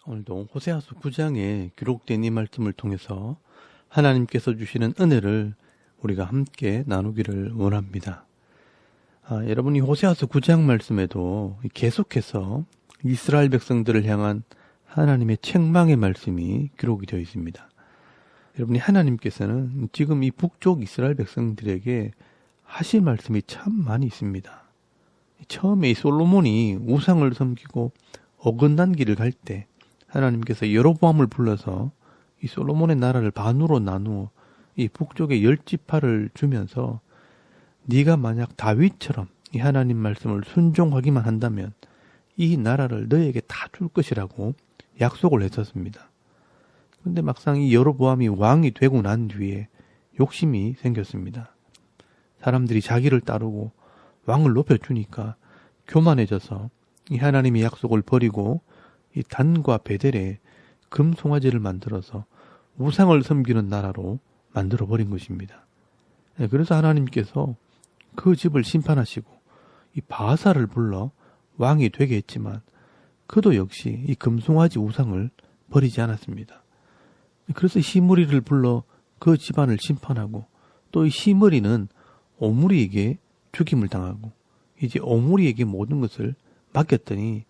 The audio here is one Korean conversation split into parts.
오늘도 호세아서 9장에 기록된 이 말씀을 통해서 하나님께서 주시는 은혜를 우리가 함께 나누기를 원합니다. 여러분이 호세아서 9장 말씀에도 계속해서 이스라엘 백성들을 향한 하나님의 책망의 말씀이 기록이 되어 있습니다. 여러분이 하나님께서는 지금 이 북쪽 이스라엘 백성들에게 하실 말씀이 참 많이 있습니다. 처음에 이 솔로몬이 우상을 섬기고 어긋난 길을 갈 때 하나님께서 여로보암을 불러서 이 솔로몬의 나라를 반으로 나누어 이 북쪽에 10지파를 주면서 네가 만약 다윗처럼 이 하나님 말씀을 순종하기만 한다면 이 나라를 너에게 다 줄 것이라고 약속을 했었습니다. 그런데 막상 이 여로보암이 왕이 되고 난 뒤에 욕심이 생겼습니다. 사람들이 자기를 따르고 왕을 높여주니까 교만해져서 이 하나님의 약속을 버리고 이 단과 베델에 금송아지를 만들어서 우상을 섬기는 나라로 만들어버린 것입니다. 그래서 하나님께서 그 집을 심판하시고 이 바사를 불러 왕이 되게 했지만 그도 역시 이 금송아지 우상을 버리지 않았습니다. 그래서 시므리를 불러 그 집안을 심판하고 또 이 시므리는 오므리에게 죽임을 당하고 이제 오므리에게 모든 것을 맡겼더니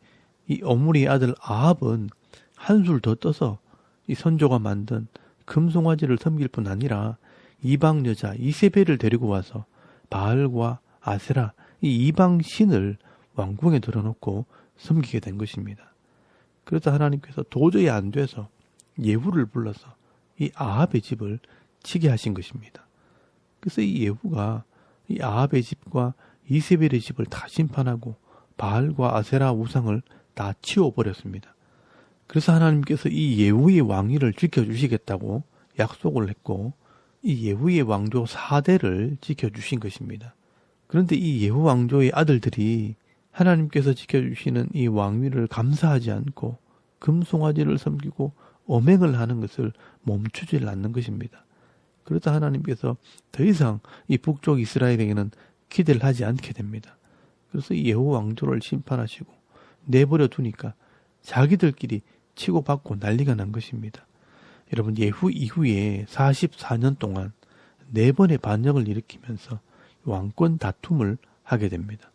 이 오므리의 아들 아합은 한술 더 떠서 이 선조가 만든 금송아지를 섬길 뿐 아니라 이방 여자 이세벨을 데리고 와서 바알과 아세라 이 이방 신을 왕궁에 들어놓고 섬기게 된 것입니다. 그래서 하나님께서 도저히 안 돼서 예후를 불러서 이 아합의 집을 치게 하신 것입니다. 그래서 이 예후가 이 아합의 집과 이세벨의 집을 다 심판하고 바알과 아세라 우상을 다 치워버렸습니다. 그래서 하나님께서 이 예후의 왕위를 지켜주시겠다고 약속을 했고 이 예후의 왕조 4대를 지켜주신 것입니다. 그런데 이 예후 왕조의 아들들이 하나님께서 지켜주시는 이 왕위를 감사하지 않고 금송아지를 섬기고 엄행을 하는 것을 멈추질 않는 것입니다. 그래서 하나님께서 더 이상 이 북쪽 이스라엘에게는 기대를 하지 않게 됩니다. 그래서 이 예후 왕조를 심판하시고 내버려 두니까 자기들끼리 치고받고 난리가 난 것입니다. 여러분, 예후 이후에 44년 동안 4번의 반역을 일으키면서 왕권 다툼을 하게 됩니다.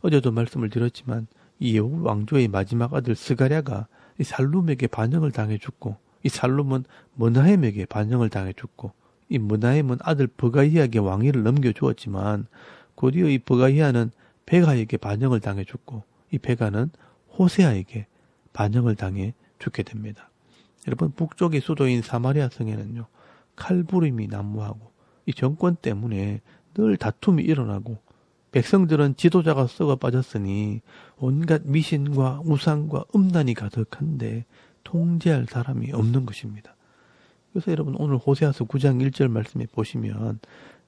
어제도 말씀을 드렸지만 이 예후 왕조의 마지막 아들 스가랴가 이 살룸에게 반역을 당해 죽고 이 살룸은 머나헴에게 반역을 당해 죽고 이 머나헴은 아들 버가이아에게 왕위를 넘겨주었지만 곧이어 이 버가이아는 베가에게 반역을 당해 죽고 이 베가는 호세아에게 반역을 당해 죽게 됩니다. 여러분, 북쪽의 수도인 사마리아 성에는요, 칼부림이 난무하고 이 정권 때문에 늘 다툼이 일어나고 백성들은 지도자가 썩어 빠졌으니 온갖 미신과 우상과 음란이 가득한데 통제할 사람이 없는 것입니다. 그래서 여러분, 오늘 호세아서 9장 1절 말씀에 보시면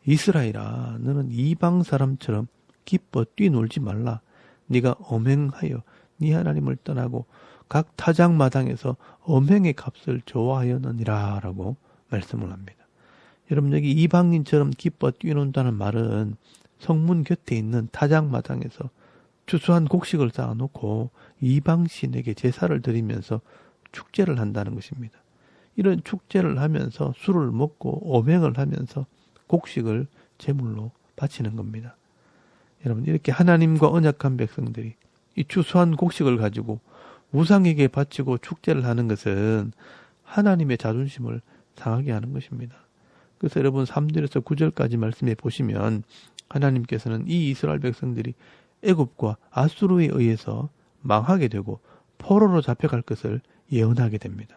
이스라엘아, 너는 이방 사람처럼 기뻐 뛰놀지 말라. 네가 엄행하여 네 하나님을 떠나고 각 타작마당에서 엄행의 값을 좋아하였느니라 라고 말씀을 합니다. 여러분, 여기 이방인처럼 기뻐 뛰논다는 말은 성문 곁에 있는 타작마당에서 추수한 곡식을 쌓아놓고 이방신에게 제사를 드리면서 축제를 한다는 것입니다. 이런 축제를 하면서 술을 먹고 엄행을 하면서 곡식을 제물로 바치는 겁니다. 여러분, 이렇게 하나님과 언약한 백성들이 이 추수한 곡식을 가지고 우상에게 바치고 축제를 하는 것은 하나님의 자존심을 상하게 하는 것입니다. 그래서 여러분 3절에서 9절까지 말씀해 보시면 하나님께서는 이 이스라엘 백성들이 애굽과 아수르에 의해서 망하게 되고 포로로 잡혀갈 것을 예언하게 됩니다.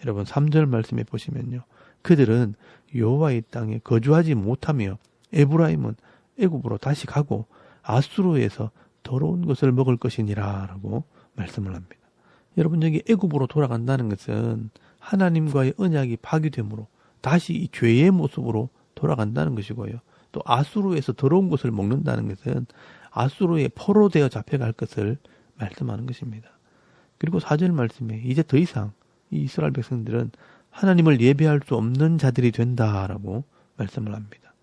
여러분 3절 말씀해 보시면요, 그들은 여호와의 땅에 거주하지 못하며 에브라임은 애굽으로 다시 가고 아수르에서 더러운 것을 먹을 것이니라 라고 말씀을 합니다. 여러분, 여기 애굽으로 돌아간다는 것은 하나님과의 언약이 파기됨으로 다시 이 죄의 모습으로 돌아간다는 것이고요. 또 아수르에서 더러운 것을 먹는다는 것은 아수르에 포로되어 잡혀갈 것을 말씀하는 것입니다. 그리고 4절 말씀에 이제 더 이상 이 이스라엘 백성들은 하나님을 예배할 수 없는 자들이 된다라고 말씀을 합니다.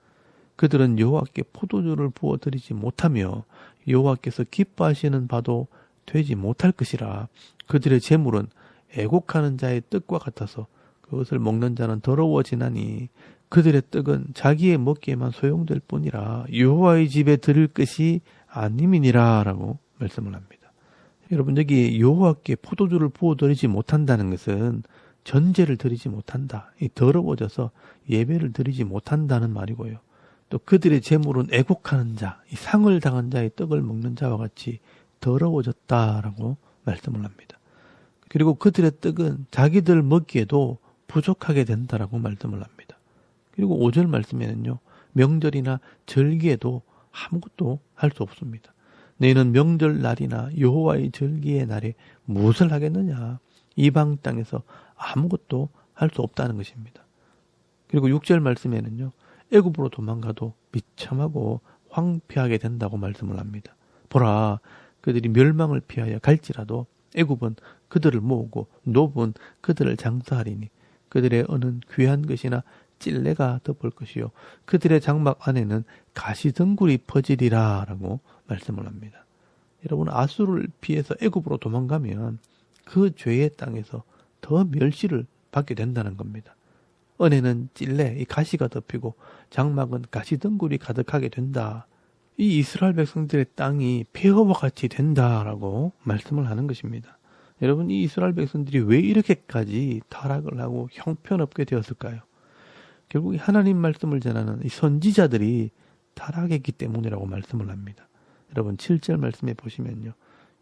그들은 여호와께 포도주를 부어 드리지 못하며 여호와께서 기뻐하시는 바도 되지 못할 것이라. 그들의 재물은 애곡하는 자의 떡과 같아서 그것을 먹는 자는 더러워지나니 그들의 떡은 자기의 먹기에만 소용될 뿐이라 여호와의 집에 드릴 것이 아님이니라 라고 말씀을 합니다. 여러분, 여기 여호와께 포도주를 부어드리지 못한다는 것은 전제를 드리지 못한다. 이 더러워져서 예배를 드리지 못한다는 말이고요. 또 그들의 재물은 애곡하는 자, 이 상을 당한 자의 떡을 먹는 자와 같이 더러워졌다라고 말씀을 합니다. 그리고 그들의 떡은 자기들 먹기에도 부족하게 된다라고 말씀을 합니다. 그리고 5절 말씀에는요, 명절이나 절기에도 아무것도 할 수 없습니다. 너희는 명절 날이나 여호와의 절기의 날에 무엇을 하겠느냐? 이방 땅에서 아무것도 할 수 없다는 것입니다. 그리고 6절 말씀에는요, 애굽으로 도망가도 비참하고 황폐하게 된다고 말씀을 합니다. 보라, 그들이 멸망을 피하여 갈지라도 애굽은 그들을 모으고 노브는 그들을 장사하리니 그들의 은은 귀한 것이나 찔레가 덮을 것이요 그들의 장막 안에는 가시덩굴이 퍼지리라 라고 말씀을 합니다. 여러분, 아수르를 피해서 애굽으로 도망가면 그 죄의 땅에서 더 멸시를 받게 된다는 겁니다. 은에는 찔레, 이 가시가 덮이고 장막은 가시덩굴이 가득하게 된다. 이 이스라엘 백성들의 땅이 폐허와 같이 된다라고 말씀을 하는 것입니다. 여러분, 이 이스라엘 백성들이 왜 이렇게까지 타락을 하고 형편없게 되었을까요? 결국 하나님 말씀을 전하는 이 선지자들이 타락했기 때문이라고 말씀을 합니다. 여러분, 7절 말씀에 보시면요,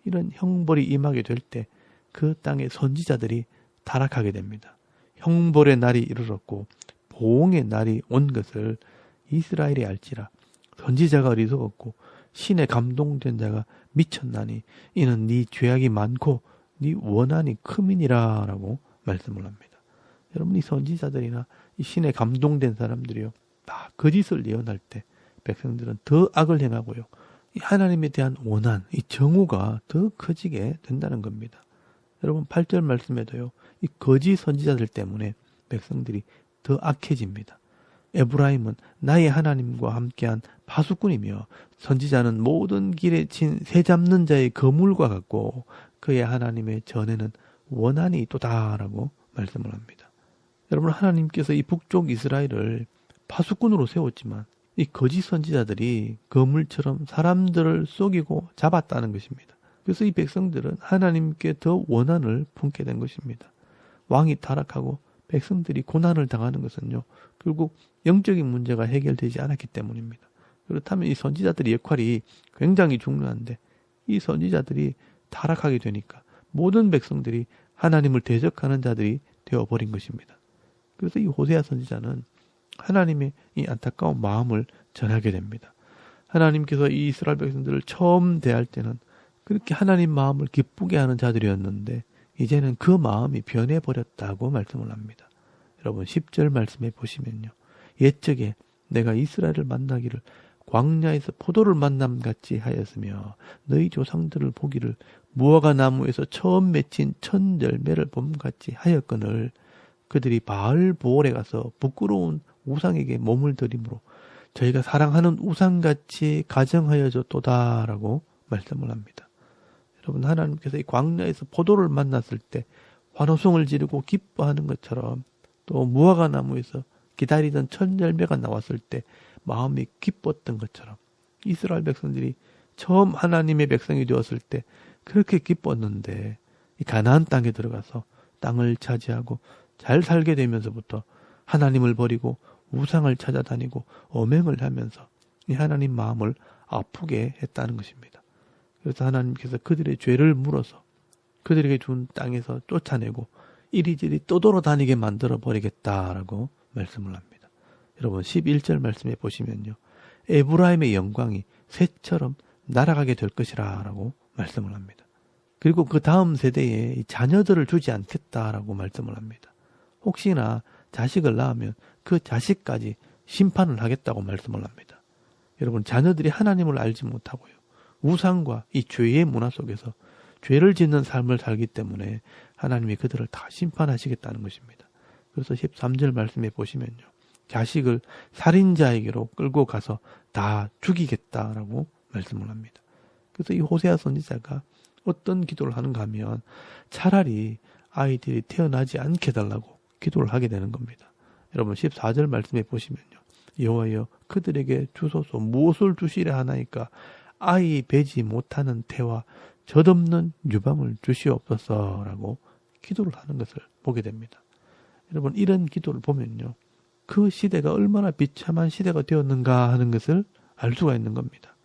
이런 형벌이 임하게 될 때 그 땅의 선지자들이 타락하게 됩니다. 형벌의 날이 이르렀고 보응의 날이 온 것을 이스라엘이 알지라. 선지자가 어리석었고 신에 감동된 자가 미쳤나니 이는 네 죄악이 많고 네 원한이 크민이라 라고 말씀을 합니다. 여러분, 이 선지자들이나 이 신에 감동된 사람들이요, 다 거짓을 예언할 때 백성들은 더 악을 행하고요, 이 하나님에 대한 원한, 이 정오가 더 커지게 된다는 겁니다. 여러분, 8절 말씀에도요, 이 거짓 선지자들 때문에 백성들이 더 악해집니다. 에브라임은 나의 하나님과 함께한 파수꾼이며 선지자는 모든 길에 친 새 잡는 자의 거물과 같고 그의 하나님의 전에는 원한이 있도다라고 말씀을 합니다. 여러분, 하나님께서 이 북쪽 이스라엘을 파수꾼으로 세웠지만 이 거짓 선지자들이 거물처럼 사람들을 속이고 잡았다는 것입니다. 그래서 이 백성들은 하나님께 더 원한을 품게 된 것입니다. 왕이 타락하고 백성들이 고난을 당하는 것은요, 결국 영적인 문제가 해결되지 않았기 때문입니다. 그렇다면 이 선지자들의 역할이 굉장히 중요한데 이 선지자들이 타락하게 되니까 모든 백성들이 하나님을 대적하는 자들이 되어버린 것입니다. 그래서 이 호세아 선지자는 하나님의 이 안타까운 마음을 전하게 됩니다. 하나님께서 이 이스라엘 백성들을 처음 대할 때는 그렇게 하나님 마음을 기쁘게 하는 자들이었는데 이제는 그 마음이 변해버렸다고 말씀을 합니다. 여러분, 10절 말씀해 보시면요, 옛적에 내가 이스라엘을 만나기를 광야에서 포도를 만남같이 하였으며 너희 조상들을 보기를 무화과 나무에서 처음 맺힌 첫 열매를 봄같이 하였거늘 그들이 바알 보올에 가서 부끄러운 우상에게 몸을 들이므로 저희가 사랑하는 우상같이 가정하여졌도다라고 말씀을 합니다. 여러분, 하나님께서 이 광야에서 포도를 만났을 때 환호성을 지르고 기뻐하는 것처럼 또 무화과 나무에서 기다리던 첫 열매가 나왔을 때 마음이 기뻤던 것처럼 이스라엘 백성들이 처음 하나님의 백성이 되었을 때 그렇게 기뻤는데 이 가나안 땅에 들어가서 땅을 차지하고 잘 살게 되면서부터 하나님을 버리고 우상을 찾아다니고 엄행을 하면서 이 하나님 마음을 아프게 했다는 것입니다. 그래서 하나님께서 그들의 죄를 물어서 그들에게 준 땅에서 쫓아내고 이리저리 떠돌아다니게 만들어 버리겠다라고 말씀을 합니다. 여러분, 11절 말씀에 보시면요, 에브라임의 영광이 새처럼 날아가게 될 것이라 라고 말씀을 합니다. 그리고 그 다음 세대에 자녀들을 주지 않겠다라고 말씀을 합니다. 혹시나 자식을 낳으면 그 자식까지 심판을 하겠다고 말씀을 합니다. 여러분, 자녀들이 하나님을 알지 못하고요, 우상과 이 죄의 문화 속에서 죄를 짓는 삶을 살기 때문에 하나님이 그들을 다 심판하시겠다는 것입니다. 그래서 13절 말씀에 보시면요, 자식을 살인자에게로 끌고 가서 다 죽이겠다라고 말씀을 합니다. 그래서 이 호세아 선지자가 어떤 기도를 하는가 하면 차라리 아이들이 태어나지 않게 달라고 기도를 하게 되는 겁니다. 여러분 14절 말씀에 보시면요. 여호와여 그들에게 주소서 무엇을 주시려 하나이까 아이 배지 못하는 태와 젖없는 유방을 주시옵소서라고 기도를 하는 것을 보게 됩니다. 여러분 이런 기도를 보면요. 그 시대가 얼마나 비참한 시대가 되었는가 하는 것을 알 수가 있는 겁니다.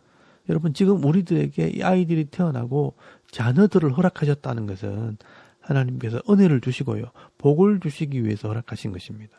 여러분 지금 우리들에게 이 아이들이 태어나고 자녀들을 허락하셨다는 것은 하나님께서 은혜를 주시고요. 복을 주시기 위해서 허락하신 것입니다.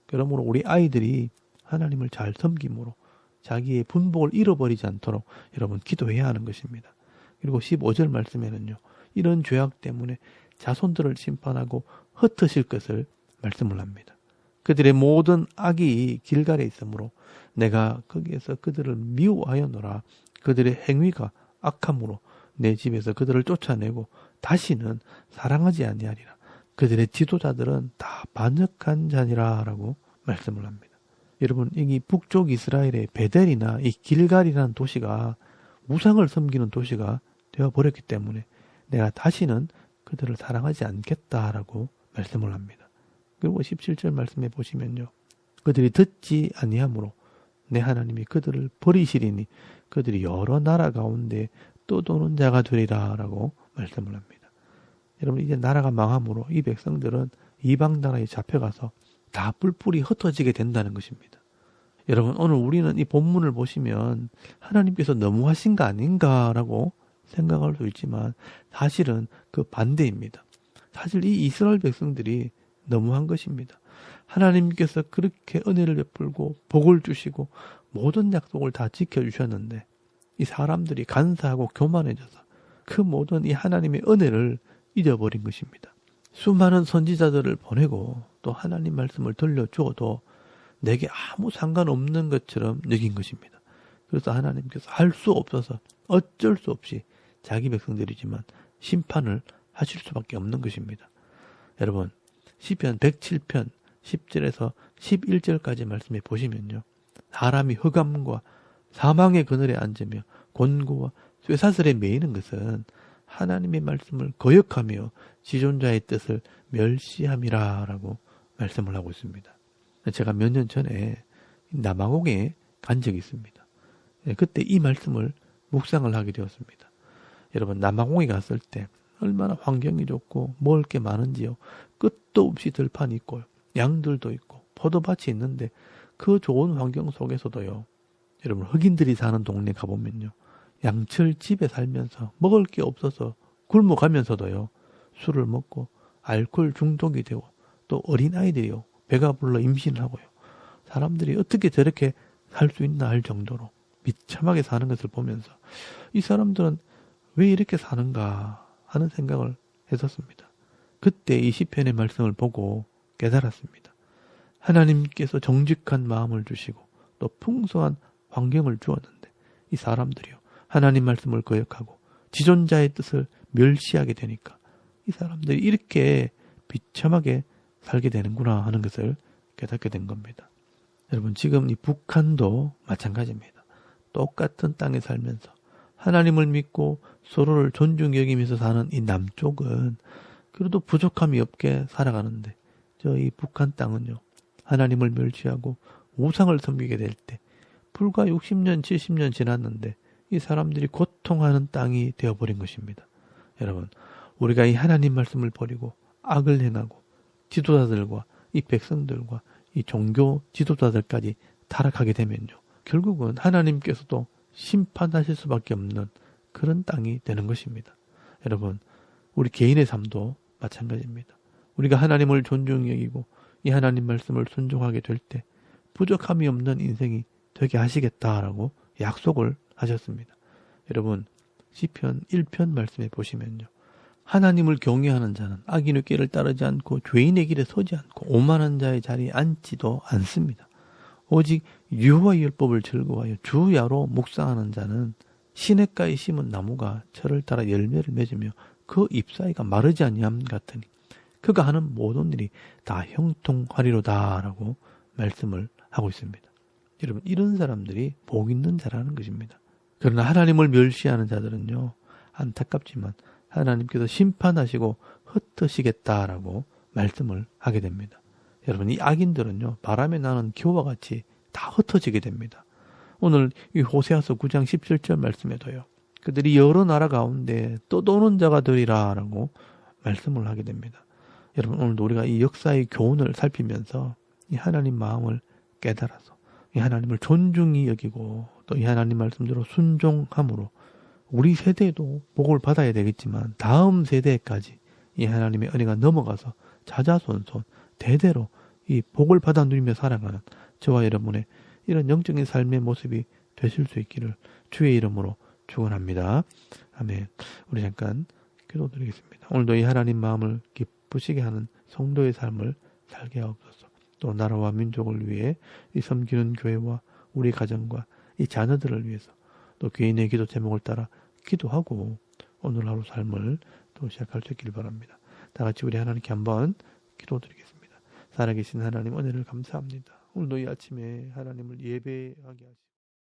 그러므로 우리 아이들이 하나님을 잘 섬김으로 자기의 분복을 잃어버리지 않도록 여러분 기도해야 하는 것입니다. 그리고 15절 말씀에는요. 이런 죄악 때문에 자손들을 심판하고 흩으실 것을 말씀을 합니다. 그들의 모든 악이 길갈에 있으므로 내가 거기에서 그들을 미워하였노라. 그들의 행위가 악함으로 내 집에서 그들을 쫓아내고 다시는 사랑하지 아니하리라. 그들의 지도자들은 다 반역한 자니라 라고 말씀을 합니다. 여러분 여기 북쪽 이스라엘의 베델이나 이 길갈이라는 도시가 우상을 섬기는 도시가 되어버렸기 때문에 내가 다시는 그들을 사랑하지 않겠다라고 말씀을 합니다. 그리고 17절 말씀에 보시면요. 그들이 듣지 아니하므로 내 하나님이 그들을 버리시리니 그들이 여러 나라 가운데 떠도는 자가 되리라 라고 말씀을 합니다. 여러분 이제 나라가 망함으로 이 백성들은 이방 나라에 잡혀가서 다 뿔뿔이 흩어지게 된다는 것입니다. 여러분 오늘 우리는 이 본문을 보시면 하나님께서 너무하신 거 아닌가라고 생각할 수 있지만 사실은 그 반대입니다. 사실 이 이스라엘 백성들이 너무한 것입니다. 하나님께서 그렇게 은혜를 베풀고 복을 주시고 모든 약속을 다 지켜주셨는데 이 사람들이 간사하고 교만해져서 그 모든 이 하나님의 은혜를 잊어버린 것입니다. 수많은 선지자들을 보내고 또 하나님 말씀을 들려주어도 내게 아무 상관없는 것처럼 여긴 것입니다. 그래서 하나님께서 할 수 없어서 어쩔 수 없이 자기 백성들이지만 심판을 하실 수밖에 없는 것입니다. 여러분 시편 107편 10절에서 11절까지 말씀해 보시면요. 사람이 흑암과 사망의 그늘에 앉으며 곤고와 쇠사슬에 매이는 것은 하나님의 말씀을 거역하며 지존자의 뜻을 멸시함이라 라고 말씀을 하고 있습니다. 제가 몇 년 전에 남아공에 간 적이 있습니다. 그때 이 말씀을 묵상을 하게 되었습니다. 여러분 남아공에 갔을 때 얼마나 환경이 좋고 먹을 게 많은지요. 끝도 없이 들판이 있고요. 양들도 있고 포도밭이 있는데 그 좋은 환경 속에서도요. 여러분 흑인들이 사는 동네 가보면요. 양철 집에 살면서 먹을 게 없어서 굶어가면서도요. 술을 먹고 알코올 중독이 되고 또 어린아이들이요. 배가 불러 임신을 하고요. 사람들이 어떻게 저렇게 살 수 있나 할 정도로 비참하게 사는 것을 보면서 이 사람들은 왜 이렇게 사는가 하는 생각을 했었습니다. 그때 이 시편의 말씀을 보고 깨달았습니다. 하나님께서 정직한 마음을 주시고 또 풍성한 환경을 주었는데 이 사람들이요. 하나님 말씀을 거역하고 지존자의 뜻을 멸시하게 되니까 이 사람들이 이렇게 비참하게 살게 되는구나 하는 것을 깨닫게 된 겁니다. 여러분 지금 이 북한도 마찬가지입니다. 똑같은 땅에 살면서 하나님을 믿고 서로를 존중히 여기면서 사는 이 남쪽은 그래도 부족함이 없게 살아가는데 저 이 북한 땅은요. 하나님을 멸시하고 우상을 섬기게 될 때 불과 60년 70년 지났는데 이 사람들이 고통하는 땅이 되어버린 것입니다. 여러분 우리가 이 하나님 말씀을 버리고 악을 행하고 지도자들과 이 백성들과 이 종교 지도자들까지 타락하게 되면요. 결국은 하나님께서도 심판하실 수밖에 없는 그런 땅이 되는 것입니다. 여러분 우리 개인의 삶도 마찬가지입니다. 우리가 하나님을 존중히 여기고 이 하나님 말씀을 순종하게 될 때 부족함이 없는 인생이 되게 하시겠다라고 약속을 하셨습니다. 여러분 시편 1편 말씀에 보시면요. 하나님을 경외하는 자는 악인의 길을 따르지 않고 죄인의 길에 서지 않고 오만한 자의 자리에 앉지도 않습니다. 오직 여호와의 율법을 즐거워하여 주야로 묵상하는 자는 시냇가에 심은 나무가 철을 따라 열매를 맺으며 그 잎사이가 마르지 아니함 같으니 그가 하는 모든 일이 다 형통하리로다 라고 말씀을 하고 있습니다. 여러분, 이런 사람들이 복 있는 자라는 것입니다. 그러나 하나님을 멸시하는 자들은요, 안타깝지만 하나님께서 심판하시고 흩으시겠다라고 말씀을 하게 됩니다. 여러분, 이 악인들은요, 바람에 나는 겨와 같이 다 흩어지게 됩니다. 오늘 이 호세아서 9장 17절 말씀에도요, 그들이 여러 나라 가운데 떠도는 자가 되리라 라고 말씀을 하게 됩니다. 여러분, 오늘도 우리가 이 역사의 교훈을 살피면서 이 하나님 마음을 깨달아서 이 하나님을 존중히 여기고 또 이 하나님 말씀대로 순종함으로 우리 세대도 복을 받아야 되겠지만 다음 세대까지 이 하나님의 은혜가 넘어가서 자자손손 대대로 이 복을 받아 누리며 살아가는 저와 여러분의 이런 영적인 삶의 모습이 되실 수 있기를 주의 이름으로 축원합니다. 아멘. 우리 잠깐 기도드리겠습니다. 오늘도 이 하나님 마음을 기쁘시게 하는 성도의 삶을 살게 하옵소서. 또 나라와 민족을 위해 이 섬기는 교회와 우리 가정과 이 자녀들을 위해서 또 개인의 기도 제목을 따라 기도하고 오늘 하루 삶을 또 시작할 수 있기를 바랍니다. 다 같이 우리 하나님께 한번 기도드리겠습니다. 살아계신 하나님 은혜를 감사합니다. 오늘도 이 아침에 하나님을 예배하게 하시고